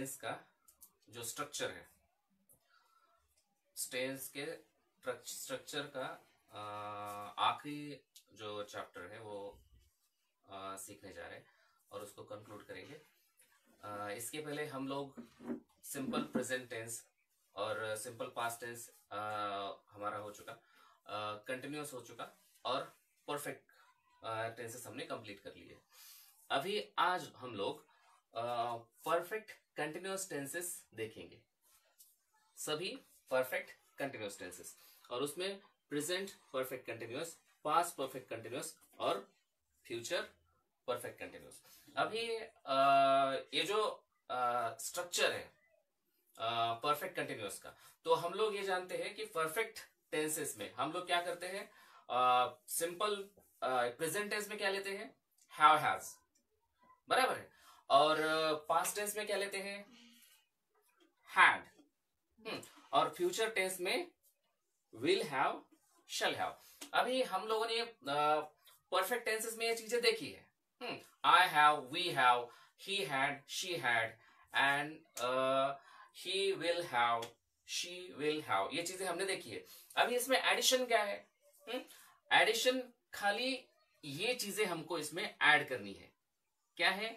Tense का जो structure है, टेंस के स्ट्रक्चर का आखिरी जो चैप्टर है वो सीखने जा रहे हैं और उसको कंक्लूड करेंगे। इसके पहले हम लोग सिंपल प्रेजेंट टेंस और सिंपल पास्ट टेंस हमारा हो चुका, कंटिन्यूअस हो चुका और परफेक्ट टेंसेस हमने कंप्लीट कर लिए। अभी आज हम लोग परफेक्ट कंटिन्यूअस टेंसेस देखेंगे, सभी परफेक्ट कंटिन्यूअस टेंसेस, और उसमें present perfect continuous, past perfect continuous और फ्यूचर परफेक्ट कंटिन्यूअस। अभी ये जो स्ट्रक्चर है परफेक्ट कंटिन्यूअस का, तो हम लोग ये जानते हैं कि परफेक्ट टेंसेस में हम लोग क्या करते हैं, सिंपल प्रेजेंट टेंस में क्या लेते हैं, हैव हैज, बराबर है, और पास्ट टेंस में क्या लेते हैं, हैड, और फ्यूचर टेंस में विल हैव, शैल हैव। अभी हम लोगों ने परफेक्ट टेंसेस में ये चीजें देखी है, I have, we have, he had, she had, and he will have, she will have, ये चीजें हमने देखी है। अभी इसमें एडिशन क्या है, एडिशन खाली ये चीजें हमको इसमें ऐड करनी है। क्या है,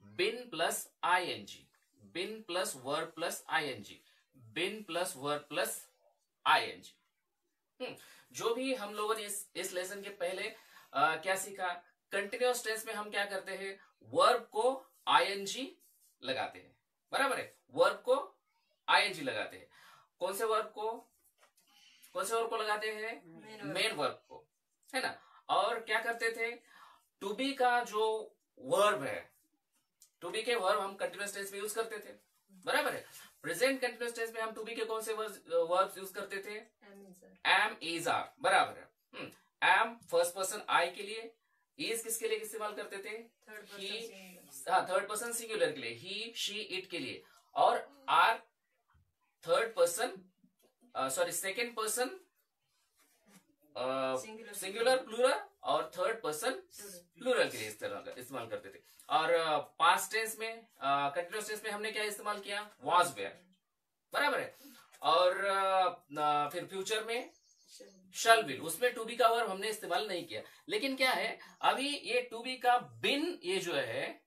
बिन प्लस आईएनजी, बिन प्लस वर्ब प्लस आईएनजी, बिन प्लस वर्ब प्लस आईएनजी। जो भी हम लोगों ने इस लेसन के पहले क्या सीखा, कंटिन्यूअस टेंस में हम क्या करते हैं, वर्ब को आईएनजी लगाते हैं, बराबर है, वर्ब को आईएनजी लगाते हैं। कौन से वर्ब को लगाते हैं, मेन वर्ब को, है ना। और क्या करते थे, टू बी का जो वर्ब है, टू बी के वर्ब हम कंटिन्यूअस टेंस में यूज करते थे, बराबर है। प्रेजेंट कंटिन्यूअस टेंस में हम टू बी के कौन से वर्ब्स यूज करते थे, एम, इज, आर, बराबर है। एम फर्स्ट पर्सन आई के लिए, इज किसके लिए इस्तेमाल करते थे, थर्ड पर्सन सिंगुलर के लिए, ही, शी, इट के लिए, और आर third person second person singular plural और थर्ड पर्सन प्लूरल के लिए इस्तेमाल करते थे। और पास्ट टेंस में, कंटिन्यूअस टेंस में हमने क्या इस्तेमाल किया, वाज, वेयर, बराबर है। और फिर फ्यूचर में शैल, विल, उसमें टू बी का वर्ब हमने इस्तेमाल नहीं किया। लेकिन क्या है, अभी ये टू बी का बिन, ये जो है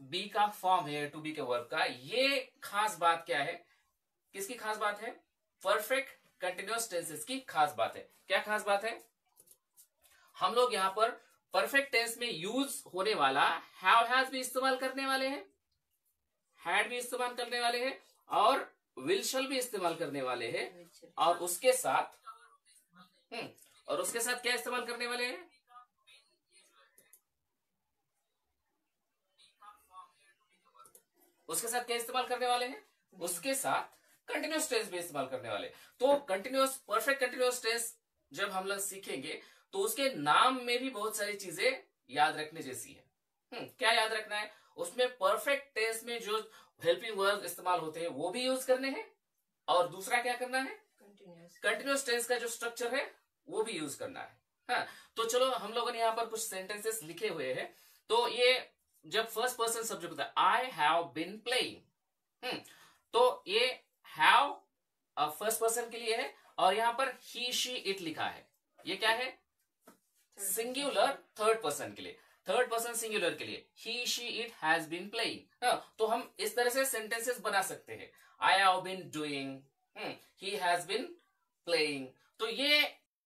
बी का फॉर्म है टू बी के वर्ब का, ये खास बात क्या है, किसकी खास बात है, परफेक्ट कंटिन्यूअस टेंसेस की खास बात है। क्या खास बात है, हम लोग यहां पर परफेक्ट टेंस में यूज होने वाला हैव हैज भी इस्तेमाल करने वाले हैं, हैड भी इस्तेमाल करने वाले हैं, और विल शैल भी इस्तेमाल करने वाले हैं, और उसके साथ क्या इस्तेमाल करने वाले हैं, उसके साथ क्या इस्तेमाल करने वाले हैं, उसके साथ कंटिन्यूअस टेंस भी इस्तेमाल करने वाले। तो कंटिन्यूअस, परफेक्ट कंटिन्यूअस टेंस जब हम लोग सीखेंगे तो उसके नाम में भी बहुत सारी चीजें याद रखने जैसी है। क्या याद रखना है, उसमें परफेक्ट टेंस में जो हेल्पिंग वर्ब इस्तेमाल होते हैं वो भी यूज करने हैं, और दूसरा क्या करना है, कंटिन्यूअस टेंस का जो स्ट्रक्चर है वो भी यूज करना है। हाँ, तो चलो हम लोगों ने यहाँ पर कुछ सेंटेंसेस लिखे हुए हैं। तो ये जब फर्स्ट पर्सन सब्जेक्ट होता है, आई हैव बीन प्लेइंग, तो ये हैव फर्स्ट पर्सन के लिए है, और यहां पर ही, शी, इट लिखा है, ये क्या है, सिंगुलर थर्ड पर्सन के लिए, थर्ड पर्सन सिंगुलर के लिए, he, she, it has been playing. तो हम इस तरह से सेंटेंसेस बना सकते हैं, I have been doing, he has been playing. तो ये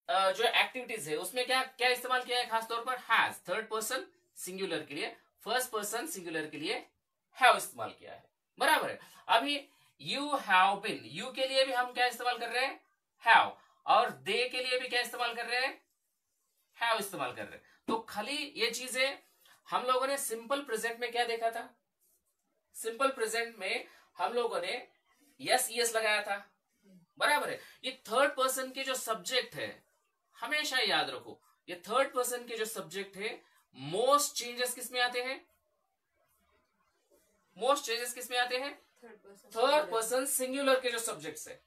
जो एक्टिविटीज है उसमें क्या क्या इस्तेमाल किया है, खासतौर पर हैज थर्ड पर्सन सिंगुलर के लिए, फर्स्ट पर्सन सिंगुलर के लिए हैव इस्तेमाल किया है, बराबर है। अभी यू हैव बीन, यू के लिए भी हम क्या इस्तेमाल कर रहे हैं, हैव, और दे के लिए भी क्या इस्तेमाल कर रहे हैं, हैव इस्तेमाल कर रहे हैं। तो खाली ये चीजें हम लोगों ने सिंपल प्रेजेंट में क्या देखा था, सिंपल प्रेजेंट में हम लोगों ने यस, यस लगाया था, बराबर है। ये थर्ड पर्सन के जो सब्जेक्ट है, हमेशा याद रखो, ये थर्ड पर्सन के जो सब्जेक्ट है, मोस्ट चेंजेस किसमें आते हैं, मोस्ट चेंजेस किसमें आते हैं, थर्ड पर्सन सिंगुलर के जो सब्जेक्ट्स है।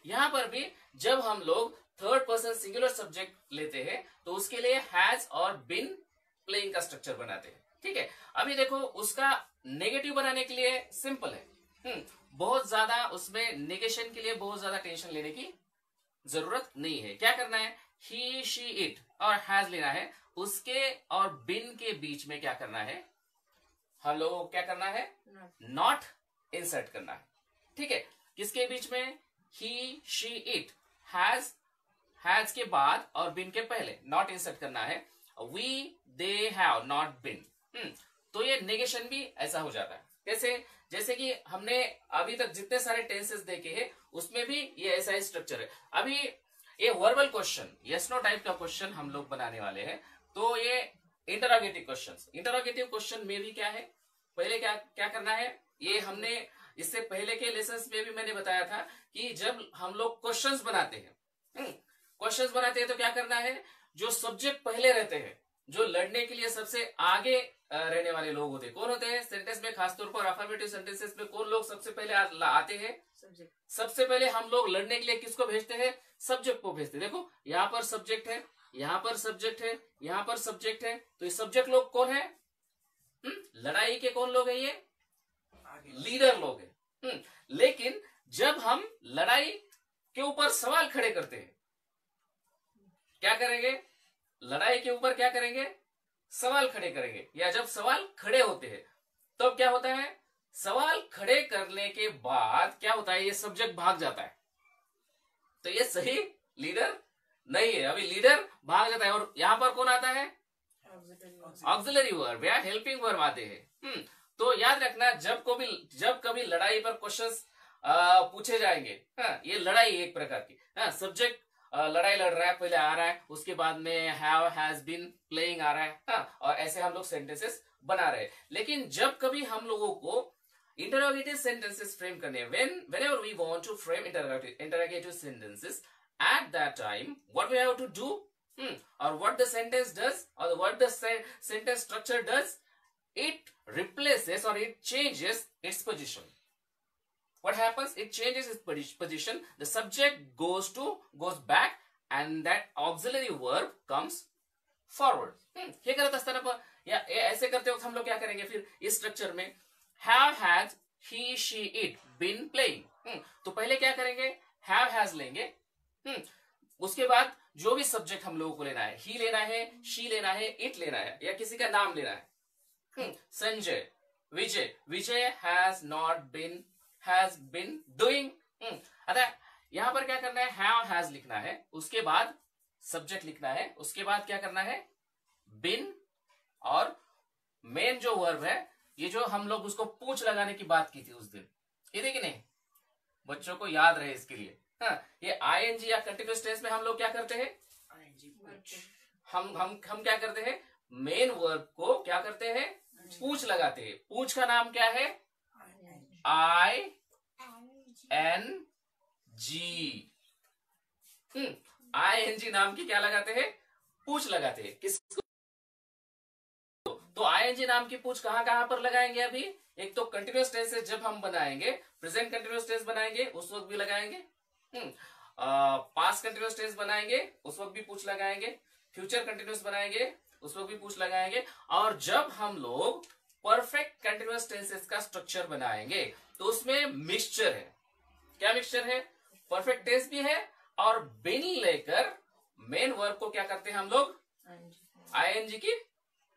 यहां पर भी जब हम लोग थर्ड पर्सन सिंगुलर सब्जेक्ट लेते हैं तो उसके लिए हैज और बिन प्लेइंग का स्ट्रक्चर बनाते हैं। ठीक है। अभी देखो उसका नेगेटिव बनाने के लिए सिंपल है, बहुत ज्यादा उसमें नेगेशन के लिए बहुत ज्यादा टेंशन लेने की जरूरत नहीं है। क्या करना है, ही शी इट और हैज लेना है, उसके और बिन के बीच में क्या करना है, हम लोग क्या करना है, नॉट इंसर्ट करना है। ठीक है, किसके बीच में, ही शी इट, हैज के बाद और बिन के पहले नॉट इंसर्ट करना है। We they have not been, तो ये नेगेशन भी ऐसा हो जाता है। कैसे, जैसे कि हमने अभी तक जितने सारे टेंसेस देखे हैं उसमें भी ये ऐसा ही स्ट्रक्चर है। अभी ये verbal question, yes no type का क्वेश्चन हम लोग बनाने वाले हैं। तो ये इंटरोगेटिव क्वेश्चंस, इंटरोगेटिव क्वेश्चन में भी क्या है, पहले क्या क्या करना है, ये हमने इससे पहले के लेसन्स में भी मैंने बताया था कि जब हम लोग क्वेश्चंस बनाते हैं, क्वेश्चंस बनाते हैं तो क्या करना है, जो सब्जेक्ट पहले रहते हैं, जो लड़ने के लिए सबसे आगे रहने वाले लोग होते हैं, कौन होते हैं सेंटेंस में, खासतौर पर अफर्मेटिव सेंटेंसेस में कौन लोग सबसे पहले आते हैं, सबसे पहले हम लोग लड़ने के लिए किसको भेजते हैं, सब्जेक्ट को भेजते हैं। देखो यहाँ पर सब्जेक्ट है, यहाँ पर सब्जेक्ट है, यहाँ पर सब्जेक्ट है, तो ये सब्जेक्ट लोग कौन है, लड़ाई के कौन लोग हैं, ये लीडर लोग हैं। लेकिन जब हम लड़ाई के ऊपर सवाल खड़े करते हैं, क्या करेंगे, लड़ाई के ऊपर क्या करेंगे, सवाल खड़े करेंगे, या जब सवाल खड़े होते हैं तब तो क्या होता है, सवाल खड़े करने के बाद क्या होता है, ये सब्जेक्ट भाग जाता है, तो ये सही लीडर नहीं है। अभी लीडर भाग जाता है और यहां पर कौन आता है, ऑक्सिलरी वर्ब या हेल्पिंग वर्ब आते हैं। तो याद रखना, जब कभी लड़ाई पर क्वेश्चंस पूछे जाएंगे, ये लड़ाई एक प्रकार की, सब्जेक्ट लड़ाई लड़ रहा है, पहले आ रहा है, उसके बाद में हैव हैज बीन प्लेइंग आ रहा है, और ऐसे हम लोग सेंटेंसेस बना रहे हैं। लेकिन जब कभी हम लोगों को इंटरोगेटिव सेंटेंसेस फ्रेम करने हैं, whenever we want to frame interrogative sentences, at that time what we have to do, or what the sentence does, or what the sentence structure does, it replaces or it changes its position. What happens, it changes its position, the subject goes back and that auxiliary verb comes forward. हे करत असताना पण या ऐसे करते वक्त हम लोग क्या करेंगे, फिर इस स्ट्रक्चर में have had he she it been playing, तो पहले क्या करेंगे, have has लेंगे, उसके बाद जो भी सब्जेक्ट हम लोगों को लेना है, ही लेना है, शी लेना है, इट लेना है, या किसी का नाम लेना है, संजय, विजय has been doing, अतः यहां पर क्या करना है, have has लिखना है, उसके बाद सब्जेक्ट लिखना है, उसके बाद क्या करना है, been, और मेन जो वर्ब है, ये जो हम लोग उसको पूछ लगाने की बात की थी उस दिन, ये देखिए नहीं, बच्चों को याद रहे इसके लिए, ये आईएनजी या कंटिन्यूअस टेंस में हम लोग क्या करते हैं, हम क्या करते हैं, मेन वर्ब को क्या करते हैं, पूछ लगाते हैं। पूछ का नाम क्या है, ING, ING नाम की क्या लगाते हैं, पूछ लगाते हैं। किसको, तो ING नाम की पूछ कहां पर लगाएंगे, अभी एक तो कंटिन्यूअस टेंस जब हम बनाएंगे, प्रेजेंट कंटिन्यूअस टेंस बनाएंगे उस वक्त भी लगाएंगे, पास्ट कंटिन्यूअस टेंस बनाएंगे उस वक्त भी पूछ लगाएंगे, फ्यूचर कंटिन्यूअस बनाएंगे उस वक्त भी पूछ लगाएंगे, और जब हम लोग परफेक्ट कंटिन्यूअस टेंसेस का स्ट्रक्चर बनाएंगे तो उसमें मिक्सचर है। क्या मिक्सचर है, परफेक्ट टेंस भी है और बिन लेकर मेन वर्ब को क्या करते हैं हम लोग, ING की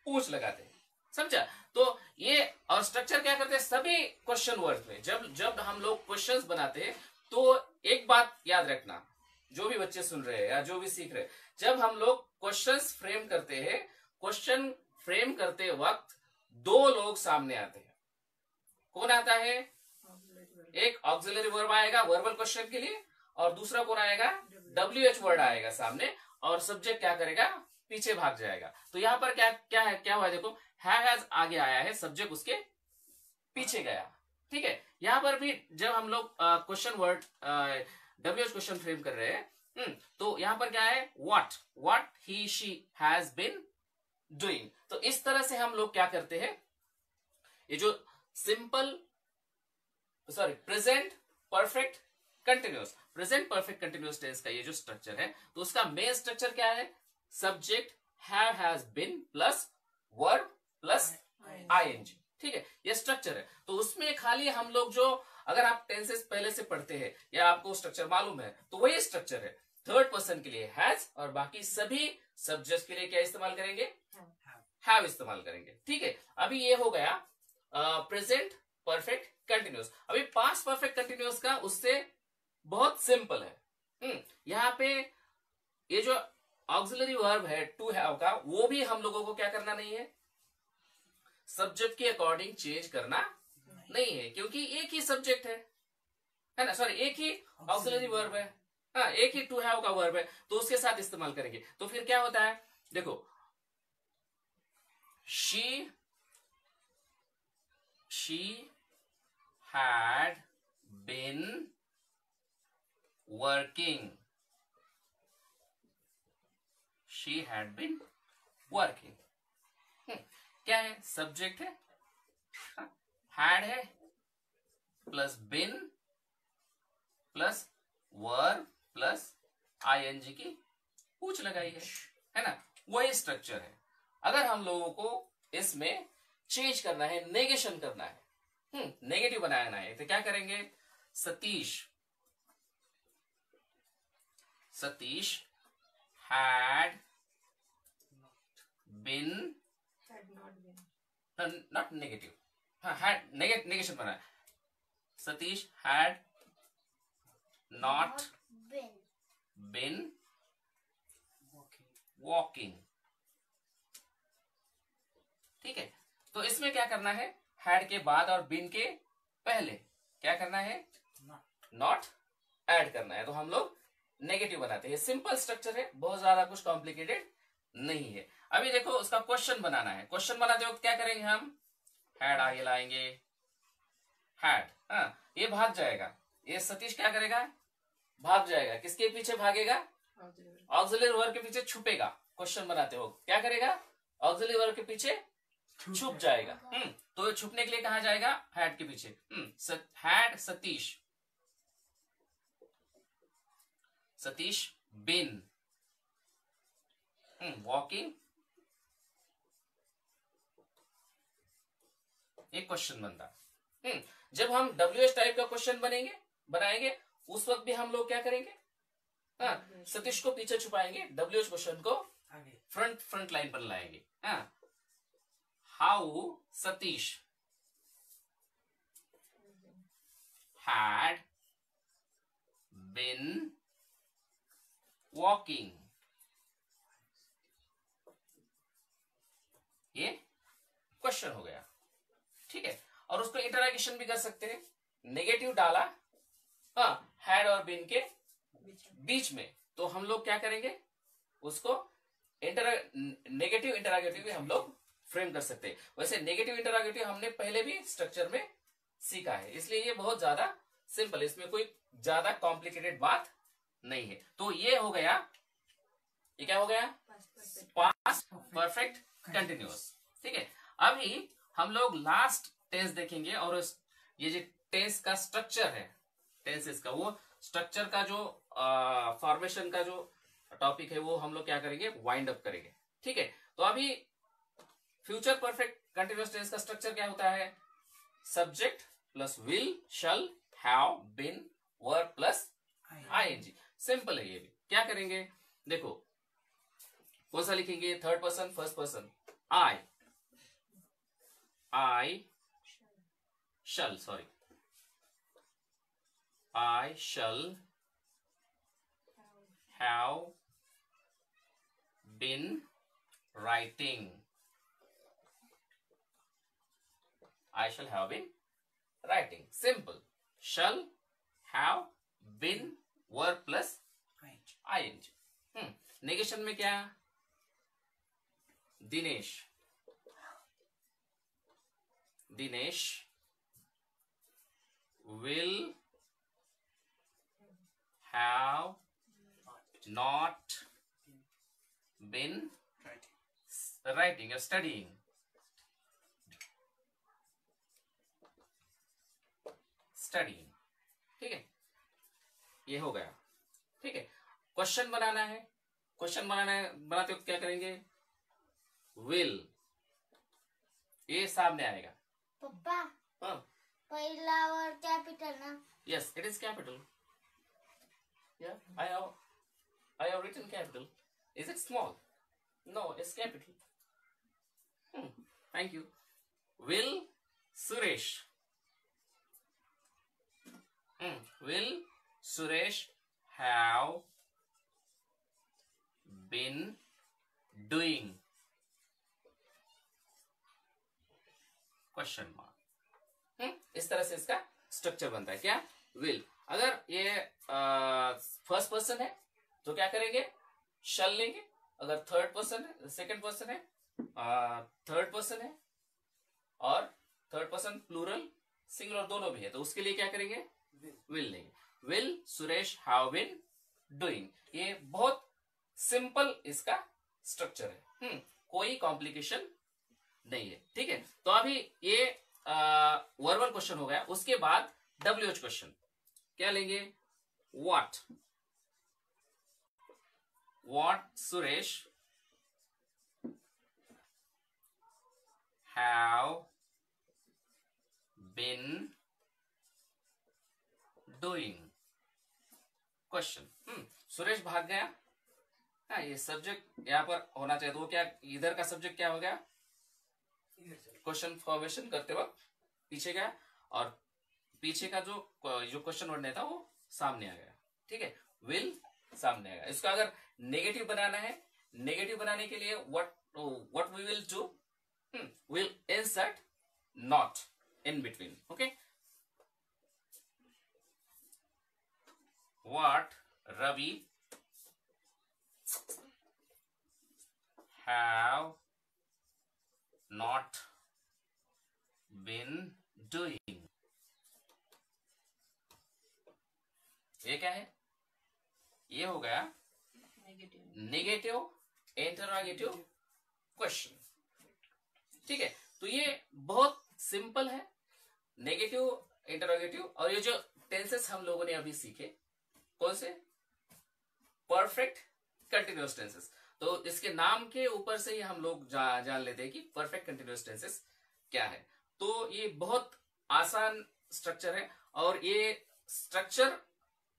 पूछ लगाते हैं, समझा। तो ये और स्ट्रक्चर क्या करते हैं, सभी क्वेश्चन वर्ड्स में जब हम लोग क्वेश्चंस बनाते हैं तो एक बात याद रखना, जो भी बच्चे सुन रहे हैं या जो भी सीख रहे हैं, जब हम लोग क्वेश्चंस फ्रेम करते हैं, क्वेश्चन फ्रेम करते वक्त दो लोग सामने आते हैं। कौन आता है, एक ऑक्सिलरी वर्ब आएगा वर्बल क्वेश्चन के लिए, और दूसरा कौन आएगा, WH वर्ड आएगा सामने, और सब्जेक्ट क्या करेगा, पीछे भाग जाएगा। तो यहाँ पर क्या हुआ, देखो हैज आगे आया है, सब्जेक्ट उसके पीछे गया, ठीक है। यहाँ पर भी जब हम लोग question word WH question frame कर रहे हैं, तो यहाँ पर क्या है, what he she has been doing. तो इस तरह से हम लोग क्या करते हैं, ये जो प्रेजेंट परफेक्ट कंटिन्यूअस टेंस का ये जो स्ट्रक्चर है, तो उसका मेन स्ट्रक्चर क्या है, subject have has been plus verb plus ING. ठीक है, ये स्ट्रक्चर है। तो उसमें खाली हम लोग जो, अगर आप टेंसेस पहले से पढ़ते हैं या आपको स्ट्रक्चर मालूम है, तो वही स्ट्रक्चर है। थर्ड पर्सन के लिए हैज, और बाकी सभी सब्जेक्ट्स के लिए क्या इस्तेमाल करेंगे? हैव इस्तेमाल करेंगे। ठीक है, अभी ये हो गया प्रेजेंट परफेक्ट कंटिन्यूअस। अभी पास्ट परफेक्ट कंटिन्यूअस का उससे बहुत सिंपल है। यहाँ पे ये जो ऑक्सिलरी वर्ब है टू हैव का, वो भी हम लोगों को क्या करना नहीं है? सब्जेक्ट के अकॉर्डिंग चेंज करना नहीं है, क्योंकि एक ही सब्जेक्ट है ना, सॉरी एक ही ऑक्सिलरी वर्ब है, हाँ एक ही टू हैव का वर्ब है, तो उसके साथ इस्तेमाल करेंगे। तो फिर क्या होता है, देखो she had been working, she had been working। क्या है? सब्जेक्ट है, हैड है प्लस बिन प्लस वर्ब प्लस आईएनजी की पूछ लगाई है ना, वही स्ट्रक्चर है। अगर हम लोगों को इसमें चेंज करना है, नेगेशन करना है, नेगेटिव बनाना है, तो क्या करेंगे? Satish had been, not negative, हाँ हैड नेगेशन बना है। Satish had not been walking। ठीक है, तो इसमें क्या करना है? हैड के बाद और बिन के पहले क्या करना है? नॉट ऐड करना है। तो हम लोग नेगेटिव बनाते हैं। सिंपल स्ट्रक्चर है, बहुत ज्यादा कुछ कॉम्प्लिकेटेड नहीं है। अभी देखो उसका क्वेश्चन बनाना है। क्वेश्चन बनाते वक्त क्या करेंगे हम? हैड आगे लाएंगे, हैड, हाँ ये भाग जाएगा, ये सतीश क्या करेगा? भाग जाएगा। किसके पीछे भागेगा? ऑक्सिलरी वर्ब के पीछे छुपेगा। क्वेश्चन बनाते हो क्या करेगा? ऑक्सिलरी वर्ब के पीछे छुप जाएगा। तो छुपने के लिए कहा जाएगा? हैड के पीछे। हैड सतीश बिन वॉकिंग, एक क्वेश्चन बनता। जब हम WH टाइप का क्वेश्चन बनाएंगे उस वक्त भी हम लोग क्या करेंगे? हाँ, सतीश को पीछे छुपाएंगे, WH क्वेश्चन को फ्रंट लाइन पर लाएंगे। हाँ, how Satish had been walking, ये क्वेश्चन हो गया। ठीक है, और उसको इंटरैक्शन भी कर सकते हैं। नेगेटिव डाला, हाँ हैड और बिन के बीच में, तो हम लोग क्या करेंगे? उसको नेगेटिव इंटरैगेटिव भी हम लोग फ्रेम कर सकते हैं। वैसे नेगेटिव इंटरैगेटिव हमने पहले भी स्ट्रक्चर में सीखा है, इसलिए ये बहुत ज्यादा सिंपल है, इसमें कोई ज्यादा कॉम्प्लिकेटेड बात नहीं है। तो ये हो गया, ये क्या हो गया? Past perfect continuous. ठीक है, अभी हम लोग लास्ट टेंस देखेंगे, और ये जो टेंस का स्ट्रक्चर है, टेंसेस का, वो स्ट्रक्चर का जो फॉर्मेशन का जो टॉपिक है, वो हम लोग क्या करेंगे? वाइंड अप करेंगे। ठीक है, तो अभी फ्यूचर परफेक्ट कंटिन्यूअस टेंस का स्ट्रक्चर क्या होता है? Subject plus will, shall, have, been, verb plus ING. Simple है ये भी। क्या करेंगे? देखो कौन सा लिखेंगे? Third person, first person. I shall, sorry, I shall have been writing. I shall have been writing. Simple. Shall have been verb plus ing. Negation में क्या? Dinesh will have not been writing or studying. ठीक है, ये हो गया। ठीक है, question बनाना है। क्वेश्चन बनाते वक्त क्या करेंगे? will ये सामने आएगा। पप्पा हाँ, पहला वर्ड कैपिटल ना? yes, it is capital. Yeah, I have written capital. Is it small? No, it's capital. Thank you. Will Suresh? Will Suresh have been doing? Question mark. इस तरह से इसका स्ट्रक्चर बनता है। क्या? विल। अगर ये फर्स्ट पर्सन है तो क्या करेंगे? शल लेंगे। अगर थर्ड पर्सन है, सेकंड पर्सन है, थर्ड पर्सन है और थर्ड पर्सन प्लूरल सिंगुलर दोनों भी है तो उसके लिए क्या करेंगे? विल लेंगे। Will Suresh have been doing. ये बहुत सिंपल इसका स्ट्रक्चर है। कोई कॉम्प्लिकेशन नहीं है। ठीक है, तो अभी ये वर्बल क्वेश्चन हो गया। उसके बाद WH क्वेश्चन क्या लेंगे? What Suresh have been doing. Question. Suresh भाग गया। हाँ, ये सब्जेक्ट यहाँ पर होना चाहिए। तो वो क्या, इधर का सब्जेक्ट क्या हो गया? क्वेश्चन फॉर्मेशन करते वक्त पीछे गया और पीछे का जो क्वेश्चन वर्ड नहीं था वो सामने आ गया। ठीक है, विल सामने आएगा। इसका अगर नेगेटिव बनाना है, नेगेटिव बनाने के लिए what we will do, will insert not in between. Okay, what Ravi have not been doing। ये क्या है? ये हो गया नेगेटिव इंटरोगेटिव क्वेश्चन। ठीक है, तो ये बहुत सिंपल है, नेगेटिव इंटरोगेटिव। और ये जो टेंसेस हम लोगों ने अभी सीखे, कौन से? Perfect continuous tenses. तो इसके नाम के ऊपर से ही हम लोग जान लेते हैं कि परफेक्ट कंटिन्यूअस टेंसेस क्या है। तो ये बहुत आसान स्ट्रक्चर है और ये स्ट्रक्चर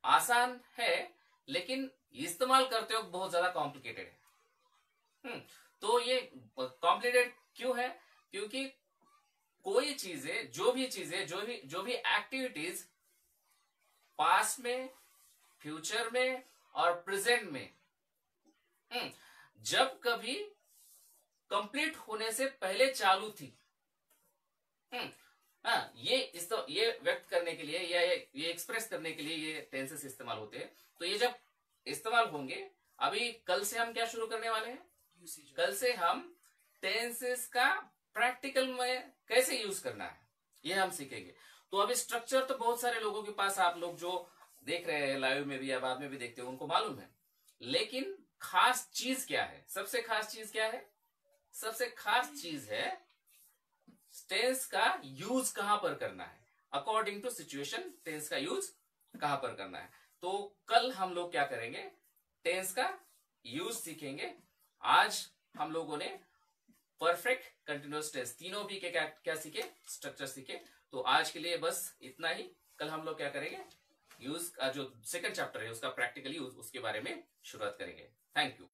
आसान है लेकिन इस्तेमाल करते वक्त बहुत ज्यादा कॉम्प्लिकेटेड है। तो ये कॉम्प्लिकेटेड क्यों है? क्योंकि कोई चीजें, जो भी एक्टिविटीज पास्ट में, फ्यूचर में और प्रेजेंट में जब कभी कंप्लीट होने से पहले चालू थी, ये व्यक्त करने के लिए या ये एक्सप्रेस करने के लिए ये टेंसेस इस्तेमाल होते हैं। तो ये जब इस्तेमाल होंगे, अभी कल से हम क्या शुरू करने वाले हैं? कल से हम टेंसेस का प्रैक्टिकल में कैसे यूज करना है ये हम सीखेंगे। तो अभी स्ट्रक्चर तो बहुत सारे लोगों के पास, आप लोग जो देख रहे हैं लाइव में भी या बाद में भी देखते हो, उनको मालूम है। लेकिन खास चीज क्या है? सबसे खास चीज क्या है? सबसे खास चीज है टेंस का यूज कहां पर करना है। अकॉर्डिंग टू सिचुएशन टेंस का यूज कहां पर करना है। तो कल हम लोग क्या करेंगे? टेंस का यूज सीखेंगे। आज हम लोगों ने परफेक्ट कंटिन्यूअस टेंस तीनों भी के क्या सीखे? स्ट्रक्चर सीखे। तो आज के लिए बस इतना ही। कल हम लोग क्या करेंगे? यूज का जो सेकंड चैप्टर है उसका प्रैक्टिकल यूज, उसके बारे में शुरुआत करेंगे। Thank you.